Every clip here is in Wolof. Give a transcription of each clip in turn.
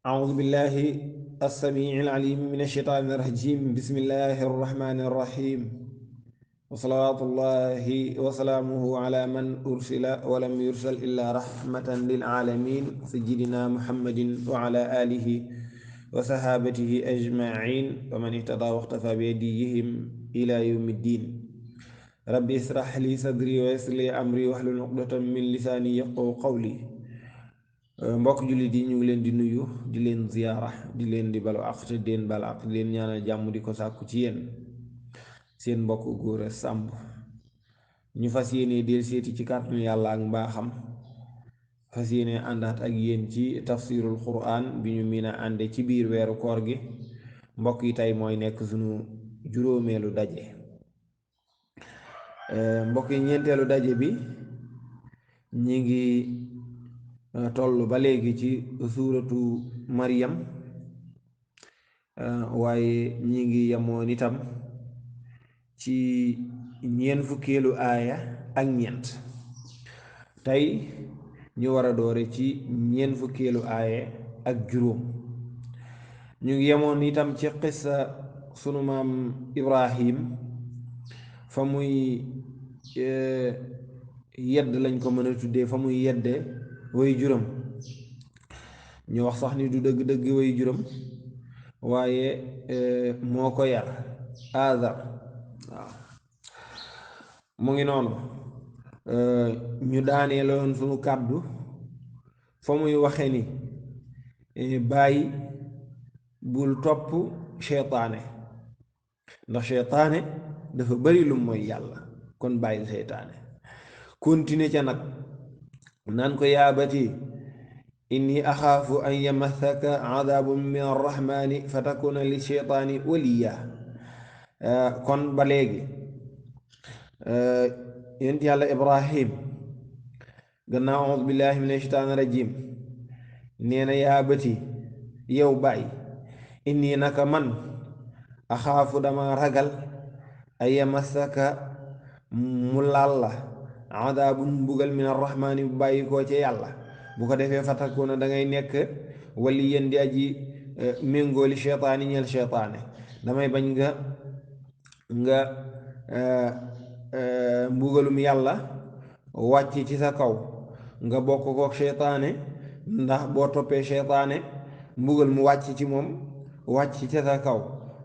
أعوذ بالله السميع العليم من الشيطان الرجيم بسم الله الرحمن الرحيم وصلوات الله وسلامه على من أرسل ولم يرسل إلا رحمة للعالمين سيدنا محمد وعلى آله وصحابته أجمعين ومن اهتدى واختفى بهديهم إلى يوم الدين ربي اشرح لي صدري ويسر لي أمري واحلل عقدة من لساني يفقهوا قولي mbokk jullit yi ñu ngi leen di nuyu di leen ziyaara di leen di balu àq te di leen bal àq di leen ñaanal jàmm di ko sàkku ci yéen seen mbokk Gora Samb ñu fas yéene del seeti ci kàttanu yàlla ak mbaaxam fas yéene àndaat ak yéen ci tafsirul quran bi ñu miin a ànde ci biir weeru koor gi mbokk yi tey mooy nekk sunu juróomeelu daje mbokk yi ñeenteelu daje bi ñi ngi toll ba léegi ci suuratu Maryam waaye ñi ngi yemoon itam ci ñeent fukkeelu aaya ak ñeent tey ñu war a doore ci ñeent fukkeelu aaya ak juróom ñu ngi yemoon itam ci xissa sunu maam Ibrahim fa muy yedd lañ ko mën a tuddee fa muy yedde way juram ñu wax sax ni du dëgg-dëgg way juram waaye moo ko yar Azar waaw mu ngi noonu ñu daaneeloon sunu kàddu fa muy waxe ni bàyyi bul topp seytaane ndax seytaane dafa bari lu mooy yàlla kon bàyyil seytaane continuer ca nag naan ko yaabati inni axaafu an yamassaka adabun min arrahmani fa takuna li sheytaani waliya kon ba léegi yonent yàlla Ibrahim gannaaw audu billahi min asheytaani rajim nee na yaabati yow baay inni naka man axaafu dama ragal an yamassaka mu laal la adaabun mbugal min arrahmaani bu bàyyi koo ci yàlla bu ko defee fatakoona da ngay nekk wali yéen di aji méngooli cheytaani ñeel cheytaane damay bañ nga mbugalum yàlla wàcc ci sa kaw nga bokk kook cheytaane ndax boo toppee cheytaane mbugal mu wàcc ci moom wàcc ci sa kaw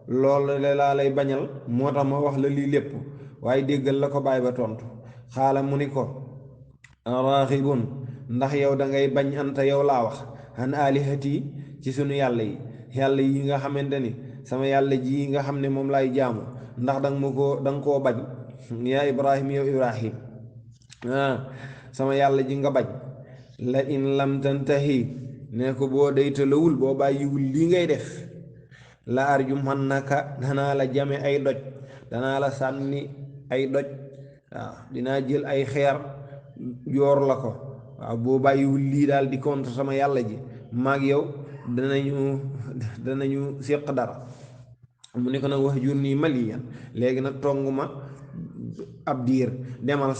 loolu la laa lay bañal moo tax ma wax la lii lépp waaye déggal la ko bàyyi ba tontu xaala mu ni ko raxibun ndax yow dangay bañ anta yow laa wax an alihati ci sunu yàlla yi nga xamante ni sama yàlla ji nga xam ne moom lay jaamu ndax danga koo bañ yaa Ibrahim yow Ibrahim sama yàlla ji nga bañ la in lam tantahi ne ko boo daytalawul boo bàyyiwul lii ngay def la arjumannaka danaa la jame ay doj danaa la sànni ay doj waaw dinaa jël ay xeer yoor la ko waaw boo bàyyiwul lii daal di contre sama yàlla ji maag yow danañu séq dara mu ne ko nag wax jur nii maliyan léegi nag tong ma ab diir demal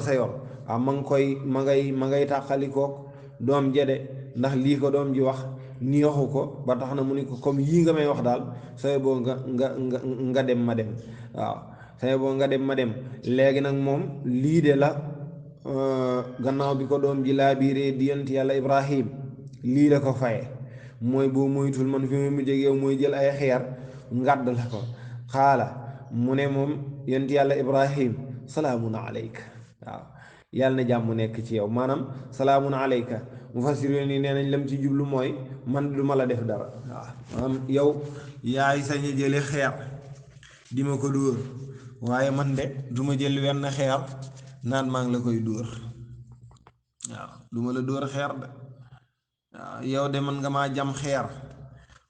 sa yoon waaw ma ngay tàqalikook doom jede ndax lii ko doom ji wax neexu ko ba tax na mu ne ko comme yii nga may wax daal sooy boo nga dem ma dem waaw sooy boo nga dem ma dem léegi nag moom lii de la gannaaw bi ko doom ji laa biiree diyant yàlla Ibrahim lii la ko faye mooy boo moytul man fi mu jóg yow mooy jël ay xeer ngàdd la ko xaala mu ne moom yonent yàlla Ibrahim salaamun alayka waaw yàlla na jàmm nekk ci yow maanaam salaamun alayka mufassirun yi nee nañ lam ci jublu mooy man du ma la def dara waaw maanaam yow yaay sañ a jële xeer di ma ko dóor waaye man de du ma jël wenn xeer naan maa ngi la koy dóor waaw du ma la dóor xeer de waaw yow de man nga maa jam xeer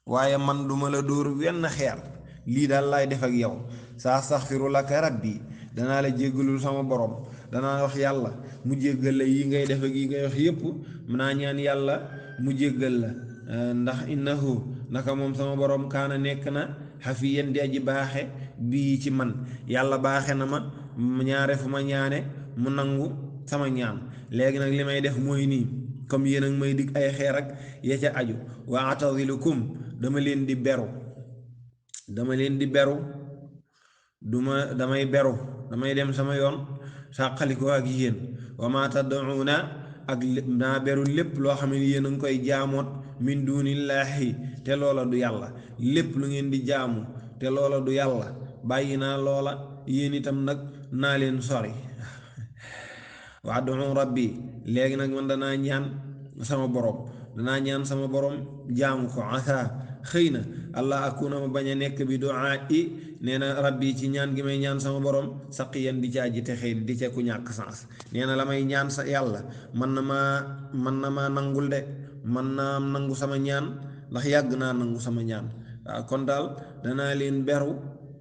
waaye man du ma la dóor wenn xeer lii daal laay def ak yow sa astaxfiru laka rabbi danaa la jéggalul sama borom danaa wax yàlla mu jéggal la yi ngay def ak yi ngay wax yépp mën naa ñaan yàlla mu jéggal la ndax innahu naka moom sama borom kaana nekk na xafiyan di aji baaxe bii ci man yàlla baaxe na ma ñaare fu ma ñaane mu nangu sama ñaan léegi nag li may def mooy nii comme yéen ak may dig ay xeer ak ya ca aju wa atazilukum dama leen di beru dama leen di beru damay beru damay dem sama yoon sàqalikoo ak yéen wa ma tad'una ak naa beru lépp loo xam ne yéen a ngi koy jaamoot min dunillaahi te loola du yàlla lépp lu ngeen di jaamu te loola du yàlla bàyyi naa loola yéen itam nag naa leen sori wa ad'u rabbi léegi nag man danaa ñaan sama borom jaamu ko asa xëy na allah akuna ma bañ a nekk bi duaa i nee na rabbi ci ñaan gi may ñaan sama borom saqiyan di caa ji te xëy di ca ku ñàkk sens nee na la may ñaan sa yàlla man na maa nangul de man naa nangu sama ñaan ndax yàgg naa nangu sama ñaan waaw kon daal danaa leen beru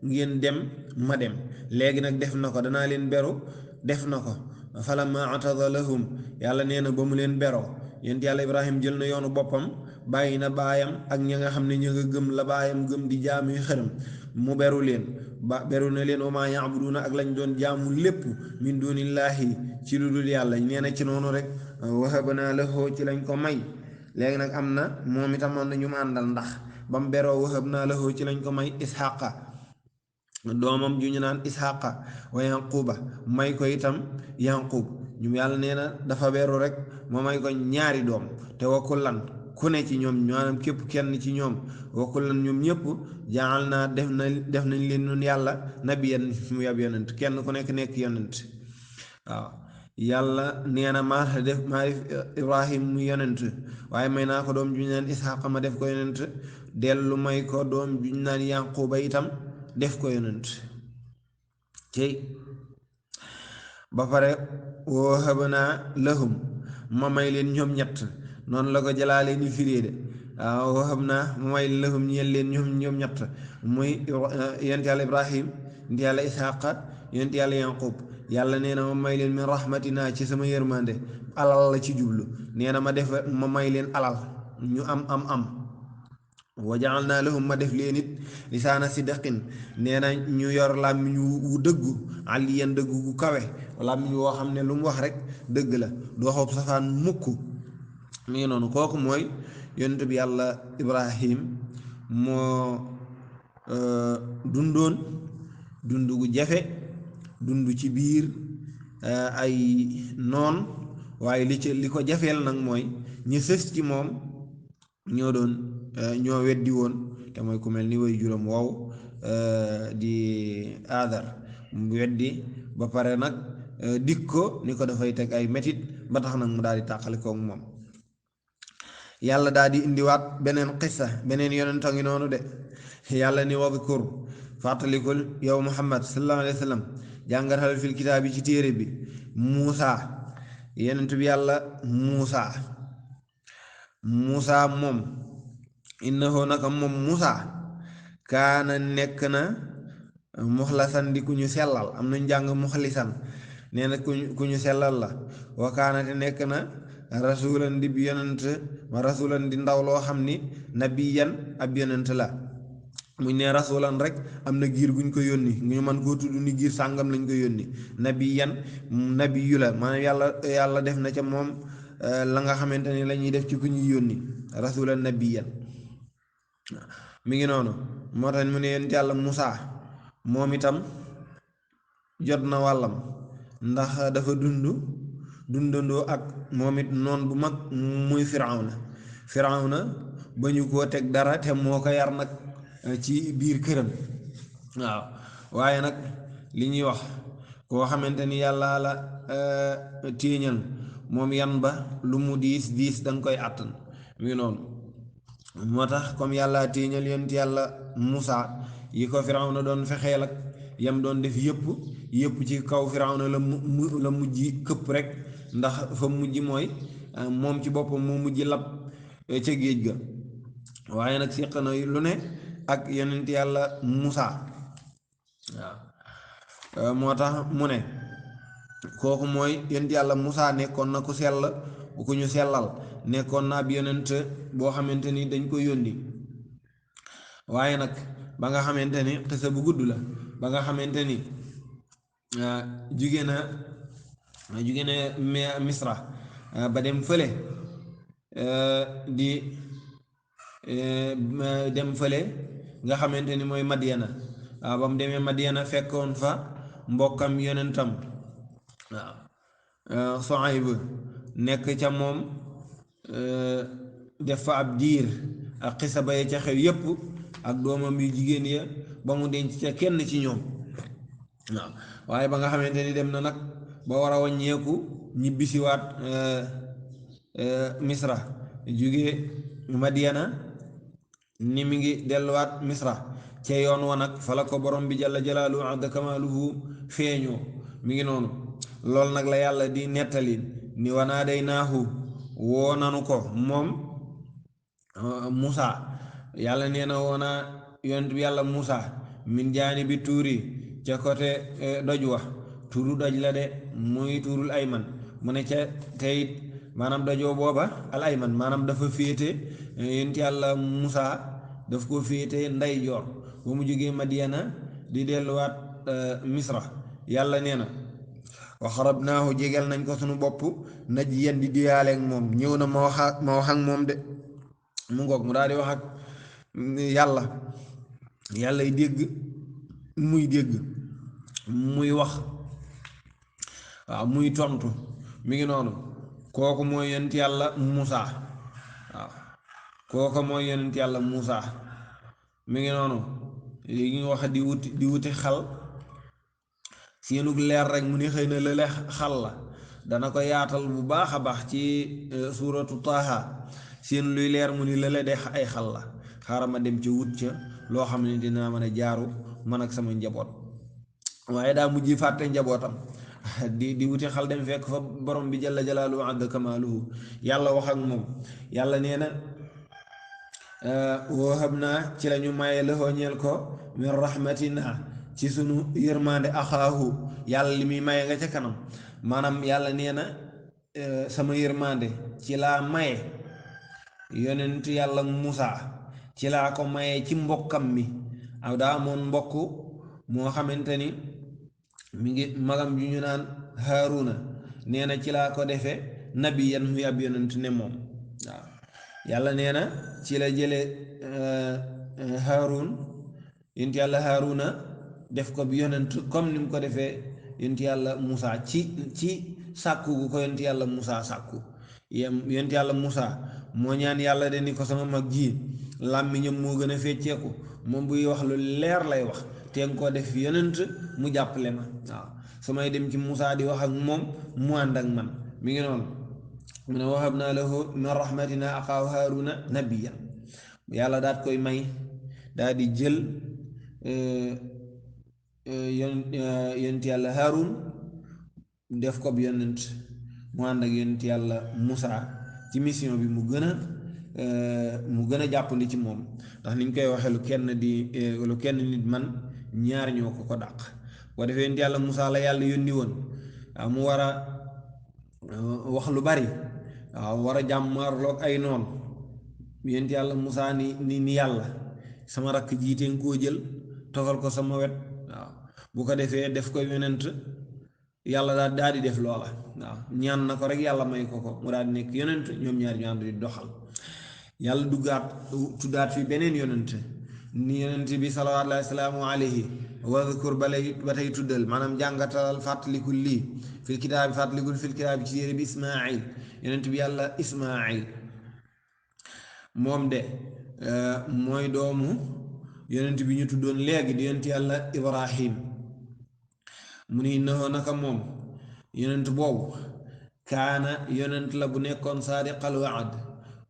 ngeen dem ma dem léegi nag def na ko danaa leen beru def na ko falamma atada lahum yàlla nee na ba mu leen beroo yent yàlla ibrahim jël na yoonu boppam bàyyi na baayam ak ña nga xam ne ña nga gëm la baayam gëm di jaamuy xërëm mu beru leen beru na leen wa maa ya'buduuna ak lañ doon jaamu lépp min duunillaahi ci lu dul yàlla nee na ci noonu rek wahabnaa lahu ci lañ ko may léegi nag am na moom itam am na ñu mu àndal ndax ba mu beroo wahabnaa lahu ci lañ ko may isxaqa doomam ju ñu naan isxaqa wa yanquba may ko itam yanqub ñu yàlla nee na dafa beru rek moo may ko ñaari doom te wa kullan ku ne ci ñoom maanaam képp kenn ci ñoom wa kullan ñoom ñëpp jaal naa def nañ leen nun yàlla nabiyan mu yab yonent kenn ku nekk yonent waaw yàlla nee na maa def ibrahim mu yonent waaye may naa ko doom ju ñu naan isxaqa ma def ko yonent dellu may ko doom ju ñu naan yanquba itam def ko yonent cey ba pare wahabnaa lahum ma may leen ñoom ñett noonu la ko jalaale ni firée de waaw wahabnaa ma may lahum ñeel leen ñoom ñett muy yonent yàlla ibrahim yonent yàlla isxaqa yonent yàlla yanqub yàlla nee na ma may leen min rahmatina ci sama yërmande alal la ci jublu nee na ma may leen alal ñu am wa ja'alnaa lahum ma def leen it lisaana sidqin nee na ñu yor làmmiñ wu dëggu aliyan dëggu gu kawe làmmiñ woo xam ne lu mu wax rek dëgg la du waxub safaan mukk mi ngi noonu kooku mooy yonent bi yàlla ibrahim moo dundoon dund gu jafe dund ci biir ay noon waaye li ko jafeel nag mooy ñi sës ci moom ñoo weddi woon te mooy ku mel ni way juróom wow di aadar mu weddi ba pare nag dik ko ni ko dafay teg ay metit ba tax nag mu daal di tàqali koog moom yàlla daal di indiwaat beneen xissa beneen yonent a ngi noonu de yàlla ni wadkur fàttalikul yow muhammad sallallahu alayhi wa sallam jàngatal fil kitaab yi ci téere bi muusa yonent bi yàlla muusa moom innahu naka moom muusa kaana nekk na muxlasan di ku ñu sellal am na njàng muxlisan nee na ku ñu sellal la wa kaana te nekk na rasulan di yonent ma rasulan di ndaw loo xam ni nabiyan ab yonent la muñ ne rasulan rek am na giir guñ ko yónni ñu mën koo tudd ni giir sàngam lañ ko yónni nabiyan nabiyu la maanaam yàlla def na ca moom la nga xamante ni la ñuy def ci ku ñuy yónni rasulan nabiyan mi ngi noonu moo tax mu ne yonent yàlla Musaa moom itam jot na wàllam ndax dafa dundandoo ak moom it noon bu mag muy firawna ba ñu koo teg dara te moo ko yar nag ci biir këram waaw waaye nag li ñuy wax koo xamante ni yàlla la téeñal moom yan ba lu mu diis danga koy àttan mi ngi noonu moo tax comme yàlla téeñal yonent yàlla Musaa yi ko firawna doon fexeel ak yam doon def yëpp ci kaw firawna la mujj këpp rek ndax fa mujj mooy moom ci boppam moo mujj lab ca géej ga waaye nag séq na lu ne ak yonent yàlla Musaa waaw moo tax mu ne kooku mooy yonent yàlla Musaa nekkoon na ku sell ku ñu sellal nekkoon na ab yonent boo xamante ni dañ ko yónni waaye nag ba nga xamante ni xisa bu gudd la ba nga xamante ni jugee na Misra ba dem fële di dem fële nga xamante ni mooy Madyana waaw ba mu demee Madyana fekkoon fa mbokkam yonentam waaw Suayb nekk ca moom def fa ab diir ak xisa ba ya ca xew yépp ak doomam yu jigéen ya ba mu denc ca kenn ci ñoom waaw waaye ba nga xamante ni dem na nag ba war a wàññeeku ñibbisiwaat Misra jóge Madyana ni mi ngi delluwaat Misra ca yoon wa nag fa la ko borom bi jalla jalaaluhu adda kamaaluhu feeñoo mi ngi noonu loolu nag la yàlla di nettali ni wanaa day naahu woo nanu ko moom Musaa yàlla nee na woonaa yonent bi yàlla Musaa min jaani bi tuuri ca côté doj wa tuuru doj la de muy tuurul ayman mu ne ca teyit maanaam dojoo booba al ayman maanaam dafa féete yonent yàlla Musaa daf ko féete nday joor ba mu jógee Madyana di delluwaat Misra yàlla nee na wa xarabnaahu jégal nañ ko sunu bopp najyan di diyaaleeg moom ñëw na ma wax ak moom de mu ngoog mu daal di wax ak yàllay dégg muy dégg muy wax waaw muy tontu mi ngi noonu kooku mooy yonent yàlla Musaa waaw kooku mooy yonent yàlla Musaa mi ngi noonu léegi ñu wax di wuti xal seenug leer rek mu ni xëy na lële xal la dana ko yaatal bu baax a baax ci suuratu Taaha seen luy leer mu ni lële de ay xal la xaaral ma dem ca wut ca loo xam ne dinaa mën a jaaru man ak sama njaboot waaye daa mujj fàtte njabootam di wuti xal dem fekk fa borom bi jalla jalaaluhu adda kamaaluhu yàlla wax ak moom yàlla nee na wahab naa ci lañu maye lëxoo ñeel ko min rahmatina ci sunu yërmande axaahu yàlla li muy maye nga ca kanam maanaam yàlla nee na sama yërmande ci laa maye yonent yàlla Musaa ci laa ko maye ci mbokkam mi aw daa amoon mbokk moo xamante ni mi ngi magam ju ñu naan Haaruna nee na ci laa ko defee nabiyan muy ab yonent ne moom waaw yàlla nee na ci la jële Haarun yonent yàlla Haaruna def ko bi yonent comme ni mu ko defee yonent yàlla Musaa ci sàkku gu ko yonent yàlla Musaa sàkku yonent yàlla Musaa moo ñaan yàlla de ni ko sama mag ji làmmiñam moo gën a fecceeku moom buy wax lu leer lay wax te nga koo def yonent mu jàppale ma waaw su may dem ci Musaa di wax ak moom mu ànd ak man mi ngi noonu mu ne wahab naa lahu min rahmatina axaahu Haaruna nabiyan yàlla daat koy may daal di jël yonent yàlla Haarun def ko bi yonent mu ànd ak yonent yàlla Musaa ci mission bi mu gën a jàppandi ci moom ndax niñ koy waxee lu kenn nit man ñaar ñoo ko dàq boo defee yonent yàlla Musaa la yàlla yónni woon waaw mu war a wax lu bari waaw war a jàmmarloog ay noon yonent yàlla Musaa ni yàlla sama rakk jiite nga koo jël tofal ko sama wet waaw bu ko defee def ko yonent yàlla daal di def loola waaw ñaan na ko rek yàlla may ko mu daal di nekk yonent ñoom ñaar ñu ànd di doxal yàlla tuddaat fi beneen yonent ni yonent bi sallallahu alayhi wadkur ba tey tuddal maanaam jàngatalal fàttalikul lii fil kitaabi ci yére bi Ismaayil yonent bi yàlla Ismaayil moom de mooy doomu yonent bi ñu tuddoon léegi di yonent yàlla Ibrahim mu ni innahu naka moom yonent boobu kaana yonent la bu nekkoon saadiqal waad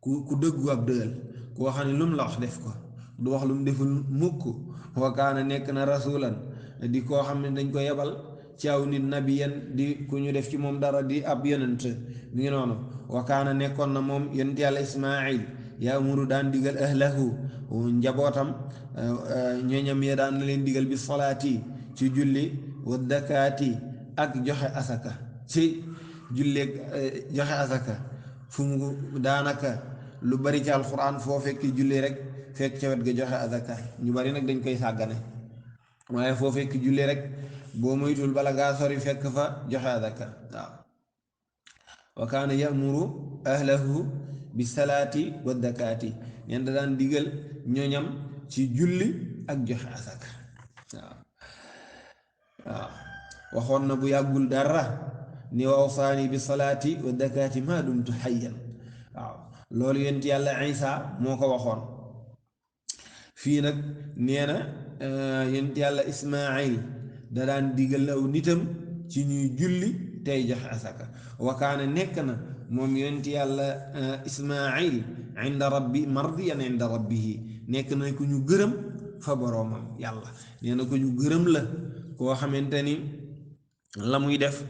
ku dëggu ab dëgal koo xam ne lu mu la wax def ko du wax lu mu deful mukk wa kaana nekk na rasulan di koo xam ne dañ ko yebal ci aw nit nabiyan di ku ñu def ci moom dara di ab yonent mi ngi noonu wa kaana nekkoon na moom yonent yàlla Ismaayil yaamuru daan digal ahlahu njabootam ñoñam ya daan leen digal bi salaati ci julli wa dakaati ak joxe asaka ci julleeg joxe asaka fu mu daanaka lu bari ci alxuraan foo fekki julli rek fekk ca wet ga joxe asaka ñu bari nag dañ koy sàggane waaye foo fekki julli rek boo moytul bala ngaa sori fekk fa joxe asaka waaw wa kaana yamuru ahlahu bi salaati wa dakaati neen da daan digal ñoñam ci julli ak joxe asaka waaw waaw waxoon na bu yàggul dara ni wa awsaani bi salaati wa dakaati maa dumtu xayyan waaw loolu yonent yàlla Isa moo ko waxoon fii nag nee na yonent yàlla Ismaayil da daan digal aw nitam ci ñuy julli tey joxe asaka wa kaana nekk na moom yonent yàlla Ismaayil inda rabbi mardiyan inda rabbihi nekk na ku ñu gërëm fa boroomam yàlla nee na ku ñu gërëm la koo xamante ni la muy def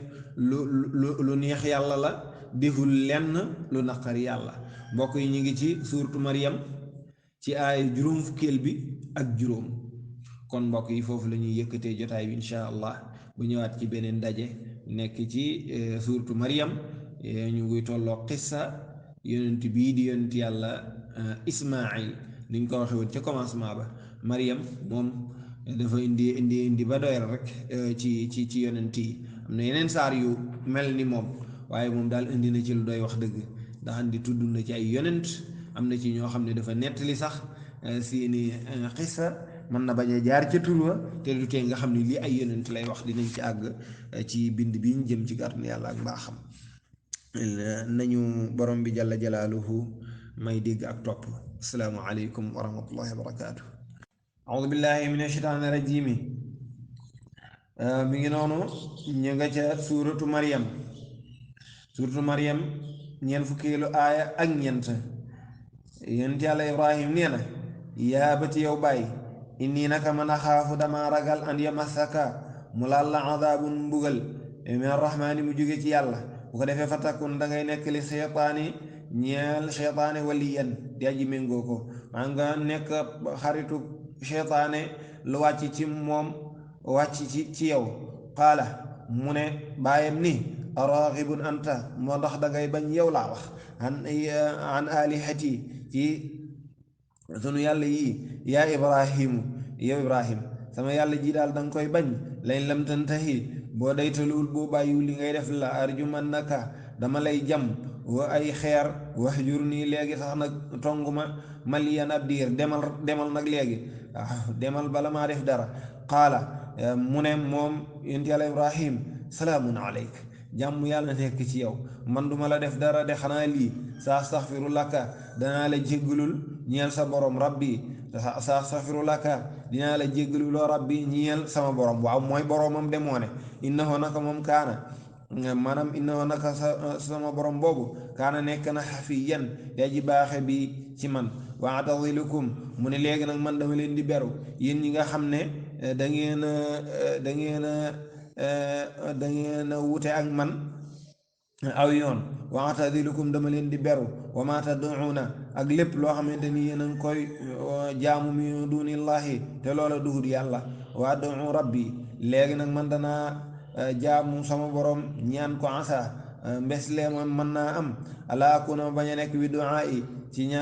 lu neex yàlla la deful lenn lu naqari yàlla mbokk yi ñu ngi ci suurtu Maryam ci aaya juróom fukkeel bi ak juróom kon mbokk yi foofu la ñuy yëkkatee jotaay bi insha allah bu ñëwaat ci beneen daje nekk ci suurtu Maryam ñu ngi tolloo qissa yonent bii di yonent yàlla Ismaayil ni ñu ko waxee woon ca commencement ba Maryam moom dafa indi ba doyal rek ci yonent yi am na yeneen saar yu mel ni moom waaye moom daal indi na ci lu doy wax dëgg ndax andi tudd na ci ay yonent am na ci ñoo xam ne dafa nettali sax seeni xissa mën na bañ a jaar ca tur wa te du tee nga xam ne lii ay yonent lay wax dinañ ci àgg ci bind bi ñu jëm ci kàttanu yàlla ak mbaaxam nañu borom bi jalla jalaaluhu may dégg ak topp asalaamu aleykum wa rahmatullahi wa barakaatu audu billahi min asheytaani rajim mi ngi noonu ñu nga ca suuratu Maryam ñeent fukkeelu aaya ak ñeent yonent yàlla Ibrahim nee na yaa abati yow bàyyi inni naka man axaafu dama ragal an yamassaka mu laal la adaabun mbugal min arrahmaani mu jóge ci yàlla bu ko defee fatakun dangay nekk li seytaani ñeel seytaane waliyan di aji méngoo ko maa nga nekk xaritu seytaane lu wàcc ci moom wàcc ci yow qaala mu ne bàyyam ni araxibun anta moo ndax dangay bañ yow laa wax an alihati ci sunu yàlla yii yaa Ibrahimu yow Ibrahim sama yàlla ji daal danga koy bañ lañ lam tantahi boo daytaluwul boo bàyyiwul li ngay def la arjumannaka dama lay jam wa ay xeer wahjur nii léegi sax nag tonguma maliyan ab diir demal nag léegi waaw demal bala maa def dara qaala mu ne moom yonent yàlla Ibrahim salaamun aleyk jàmm yàlla nekk ci yow man duma la def dara de xanaa lii sa astaxfiru laka danaa la jéggalul ñeel sa borom rabbi sa astaxfiru laka dinaa la jéggaluloo rabbi ñeel sama borom waaw mooy boromam de moo ne innahu naka moom kaana maanaam innahu naka sama borom boobu kaana nekk na xafiyan yaa ji baaxe bi ci man wa atadilukum mu ne léegi nag man dama leen di beru yéen ñi nga xam ne da ngeen a wute ak man aw yoon wa atadilukum dama leen di beru wa ma tad'una ak lépp loo xamante ni yéen a ngi koy jaamu min dunillahi te loola duhut yàlla wa ad'u rabbi léegi nag man danaa jaamu sama borom ñaan ko asa mbes lee moom mën naa am ala akuna bañ a nekk bi du'aa'i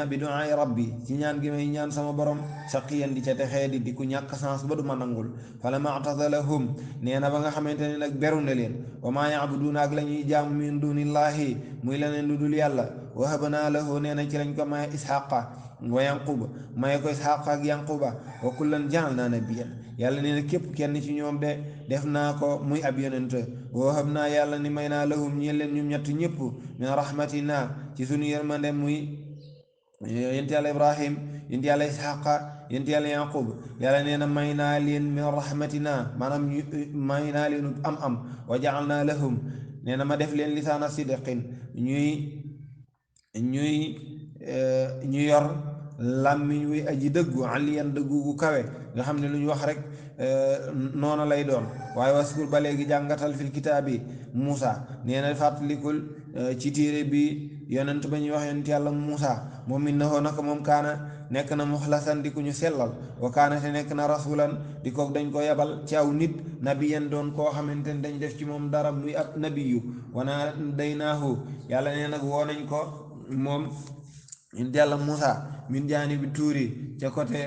bi du'aa'i rabbi ci ñaan gi may ñaan sama borom shaqiyan di ca texee di ku ñàkk sens ba du ma nangul fala ma'tazalahum nee na ba nga xamante ne nag beru na leen wa maa ya'buduuna ak la ñuy jaamu min dunillahi muy leneen lu dul yàlla wa habnaa lahu nee na ci lañ ko may ishaqa wa yanquba may ko ishaqa ak yanquba wa kullan ja'alnaa nabiyyan yàlla nee na képp kenn ci ñoom de def naa ko muy ab yonent wa habnaa yàlla ni may naa lahum ñeel leen ñoom ñett ñëpp min rahmatina ci sunu yërmande muy yonent yàlla Ibrahim yonent yàlla Isxaqa yonent yàlla Yaqub yàlla nee na may naa leen min rahmatina maanaam may naa leen am wa ja'alnaa lahum nee na ma def leen lisaana sidqin ñu yor làmmiñ wi aji dëggu aliyan dëggu gu kawe nga xam ne lu ñu wax rek noonu lay doon waaye waskur ba léegi jàngatal fil kitaabi Muusa nee na fàttalikul ci téere bi yonent ba ñuy wax yonent yàlla Muusa moom innahu naka moom kaana nekk na muxlasan di ku ñu sellal wa kaana te nekk na rasulan di ko dañ ko yebal ci aw nit nabiyan doon koo xamante ne dañ def ci moom dara muy ab nabiyu wana daynaahu yàlla nee nag woo nañ ko moom yonent yàlla Muusa min jaanibi tuuri ca côté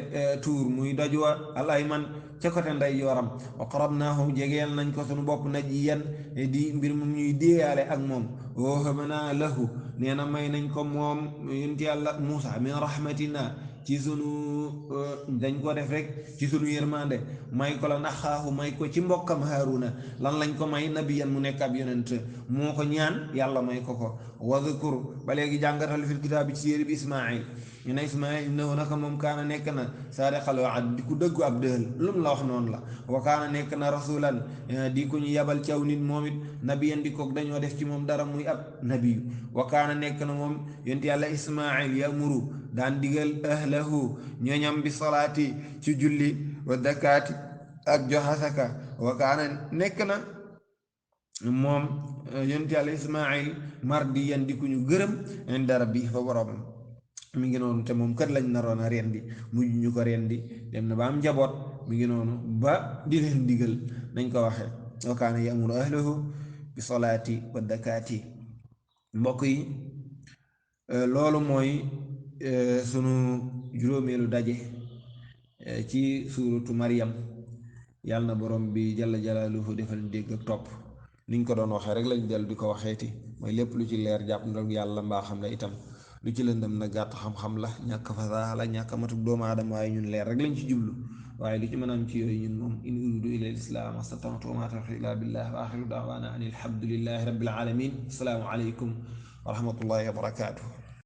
tuur muy doj wa al ayman ca côté ndey jooram wa qarabnaahu jegeel nañ ko sunu bopp najiyan di mbir mu ñuy déeyaale ak moom wa wahabnaa lahu nee na may nañ ko moom yonent yàlla Muusa min rahmatina ci sunu dañ ko def rek ci sunu yërmande may ko la naxaahu may ko ci mbokkam Haaruna lan lañ ko may nabiyan mu nekk ab yonent moo ko ñaan yàlla may ko ko wadkur ba léegi jàngatal fil kitaab bi ci séeri bi Ismaayil ñu ne Ismaayil innahu naka moom kaana nekk na saadiqal wa'd di ku dëggu ab dëhël lu mu la wax noonu la wa kaana nekk na rasulan di ku ñu yabal ci aw nit moom it nabiyan di kook dañoo def ci moom dara muy ab nabiyu wa kaana nekk na moom yonent yàlla Ismaayil yamuru daan digal ahlahu ñoñam bi salaati ci julli wa dakaati ak joxasaka wa kaana nekk na moom yonent yàlla Ismaayil mardiyan di ku ñu gërëm inda rabbi fa boroomam mi ngi noonu te moom kër lañ naroon a rendi mujj ñu ko rendi dem na ba am njaboot mi ngi noonu ba di leen digal nañ ko waxee wa kaana ya'muru ahlahu bi salaati wa dakaati mbokk yi loolu mooy sunu juróomeelu daje ci suuratu Maryam yàlla na borom bi jalla jalaaluhu defal dégg ak topp niñ ko doon waxee rek lañ dellu di ko waxeeti mooy lépp lu ci leer jàpp ndal yàlla mbaa xam ne itam lu ci lëndëm na gàtt xam-xam la ñàkk fasaa la ñàkk matuk doomu aadama waaye ñun leer rek lañ ci jublu waaye lu ci mën a am ci yooyu ñun moom in uridu illa al-islaam mastata'tu wa ma tawfiiqi illa billah wa axiru da'waana an alhamdulillahi rabbil alamin assalaamu aleykum wa rahmatullahi wa barakaatuh